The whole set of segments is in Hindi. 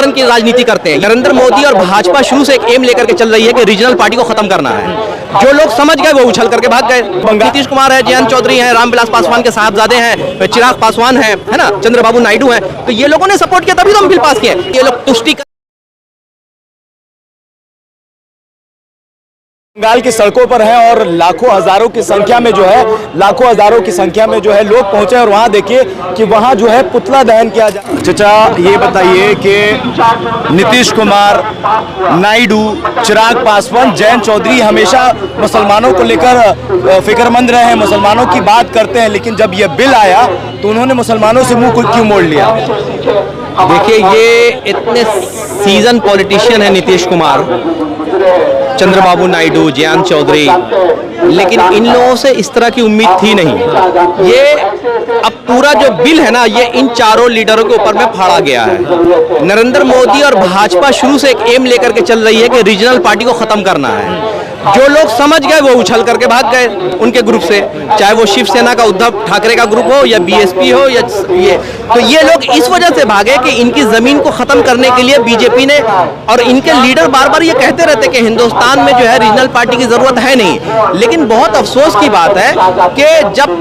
तुष्टीकरण की राजनीति करते हैं। नरेंद्र मोदी और भाजपा शुरू से एक एम लेकर के चल रही है कि रीजनल पार्टी को खत्म करना है। जो लोग समझ गए वो उछल करके भाग गए। नीतीश कुमार है, जयंत चौधरी है, रामविलास पासवान के साहबजादे हैं, चिराग पासवान है ना, चंद्रबाबू नायडू है, तो ये लोगों ने सपोर्ट किया तभी तो हम बिल पास किए। ये लोग तुष्टीकरण बंगाल की सड़कों पर हैं और लाखों हजारों की संख्या में जो है लोग पहुंचे और वहां देखिए कि वहां जो है पुतला दहन किया जा। चाचा ये बताइए कि नीतीश कुमार, नायडू, चिराग पासवान, जयंत चौधरी हमेशा मुसलमानों को लेकर फिक्रमंद रहे हैं, मुसलमानों की बात करते हैं, लेकिन जब यह बिल आया तो उन्होंने मुसलमानों से मुंह क्यों मोड़ लिया? देखिए, ये इतने सीजन पॉलिटिशियन है नीतीश कुमार, चंद्रबाबू नायडू, जयंत चौधरी, लेकिन इन लोगों से इस तरह की उम्मीद थी नहीं। ये अब पूरा जो बिल है ना, ये इन चारों लीडरों के ऊपर में फाड़ा गया है। नरेंद्र मोदी और भाजपा शुरू से एक एम लेकर के चल रही है कि रीजनल पार्टी को खत्म करना है। जो लोग समझ गए वो उछल करके भाग गए उनके ग्रुप से, चाहे वो शिवसेना का उद्धव ठाकरे का ग्रुप हो या बीएसपी हो या ये लोग इस वजह से भागे कि इनकी जमीन को खत्म करने के लिए बीजेपी ने, और इनके लीडर बार बार ये कहते रहते कि हिंदुस्तान में जो है रीजनल पार्टी की जरूरत है नहीं। लेकिन बहुत अफसोस की बात है कि जब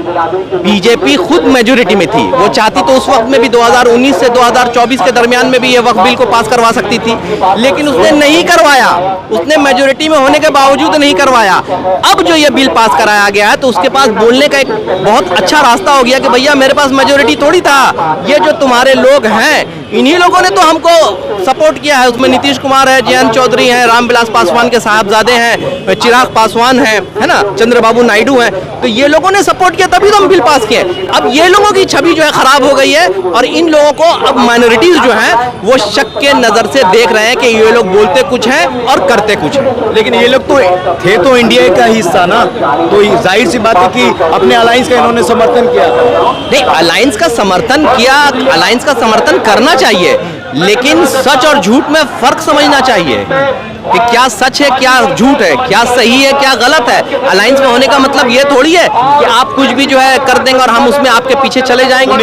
बीजेपी खुद मेजोरिटी में थी, वो चाहती तो उस वक्त में भी 2019 से 2024 के दरमियान में भी ये वक्फ बिल को पास करवा सकती थी, लेकिन उसने नहीं करवाया। उसने मेजोरिटी में होने के बावजूद नहीं करवाया। अब जो ये बिल पास कराया गया है तो उसके पास बोलने का एक बहुत अच्छा रास्ता हो गया कि भैया मेरे पास मेजोरिटी थोड़ी था, ये जो तुम्हारे लोग हैं इन्हीं लोगों ने तो हमको सपोर्ट किया है। उसमें नीतीश कुमार है, जयंत चौधरी है, रामविलास पासवान के साहबजादे हैं, चिराग पासवान है ना, चंद्रबाबू नायडू है, तो ये लोगों ने सपोर्ट किया तभी तो हम बिल पास किए। अब ये लोगों की छवि जो है खराब हो गई है और इन लोगों को अब माइनॉरिटीज जो है वो शक के नजर से देख रहे हैं कि ये लोग बोलते कुछ है और करते कुछ है। लेकिन ये लोग तो थे तो इंडिया का हिस्सा ना, तो जाहिर सी बात है कि अपने अलायंस का इन्होंने समर्थन किया। नहीं, अलायंस का समर्थन किया, अलायंस का समर्थन करना चाहिए, लेकिन सच और झूठ में फर्क समझना चाहिए कि क्या सच है क्या झूठ है, क्या सही है क्या गलत है। अलायंस में होने का मतलब ये थोड़ी है कि आप कुछ भी जो है कर देंगे और हम उसमें आपके पीछे चले जाएंगे।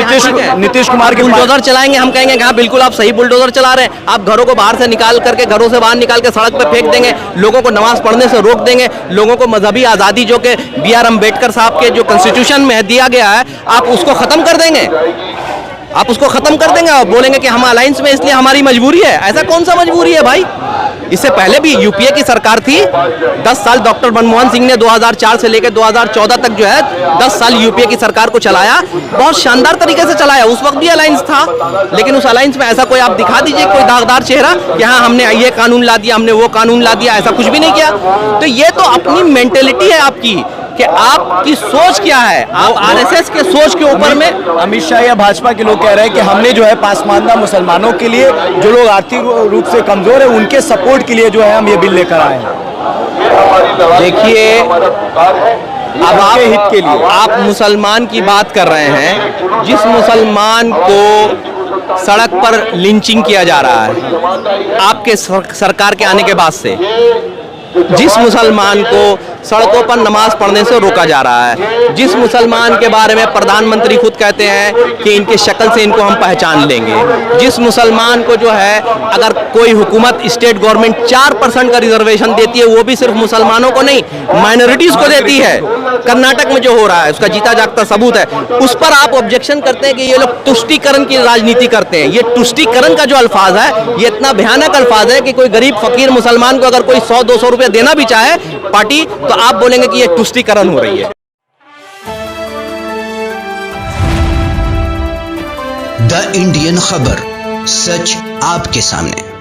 नीतीश कुमार के बुलडोजर चलाएंगे, हम कहेंगे हाँ बिल्कुल आप सही बुलडोजर चला रहे हैं। आप घरों को बाहर से निकाल करके, घरों से बाहर निकाल के सड़क पे फेंक देंगे, लोगों को नमाज पढ़ने से रोक देंगे, लोगों को मजहबी आज़ादी जो कि BR अम्बेडकर साहब के जो कॉन्स्टिट्यूशन में दिया गया है, आप उसको खत्म कर देंगे। आप उसको खत्म कर देंगे और बोलेंगे कि हम अलायंस में इसलिए हमारी मजबूरी है। ऐसा कौन सा मजबूरी है भाई? इससे पहले भी यूपीए की सरकार थी, 10 साल डॉक्टर मनमोहन सिंह ने 2004 से लेकर 2014 तक जो है 10 साल यूपीए की सरकार को चलाया, बहुत शानदार तरीके से चलाया। उस वक्त भी अलायंस था, लेकिन उस अलायंस में ऐसा कोई आप दिखा दीजिए कोई दागदार चेहरा कि हाँ हमने ये कानून ला दिया, हमने वो कानून ला दिया, ऐसा कुछ भी नहीं किया। तो ये तो अपनी मेंटेलिटी है आपकी कि आपकी सोच क्या है, आप आरएसएस के सोच के ऊपर में। अमित शाह या भाजपा के लोग कह रहे हैं कि हमने जो है पासमानदा मुसलमानों के लिए, जो लोग आर्थिक रूप से कमजोर है, उनके सपोर्ट के लिए जो है हम ये बिल लेकर आए हैं। देखिए, अब आपके हित के लिए आप मुसलमान की बात कर रहे हैं, जिस मुसलमान को सड़क पर लिंचिंग किया जा रहा है आपके सरकार के आने के बाद से, जिस मुसलमान को सड़कों पर नमाज पढ़ने से रोका जा रहा है, जिस मुसलमान के बारे में प्रधानमंत्री खुद कहते हैं कि इनके शक्ल से इनको हम पहचान लेंगे, जिस मुसलमान को जो है अगर कोई हुकूमत स्टेट गवर्नमेंट 4% का रिजर्वेशन देती है, वो भी सिर्फ मुसलमानों को नहीं माइनॉरिटीज को देती है। कर्नाटक में जो हो रहा है उसका जीता जागता सबूत है। उस पर आप ऑब्जेक्शन करते हैं कि ये लोग तुष्टीकरण की राजनीति करते हैं। ये तुष्टीकरण का जो अल्फाज है ये इतना भयानक अल्फाज है कि कोई गरीब फकीर मुसलमान को अगर कोई 100-200 रुपये देना भी चाहे पार्टी, तो आप बोलेंगे कि ये तुष्टीकरण हो रही है। द इंडियन खबर, सच आपके सामने।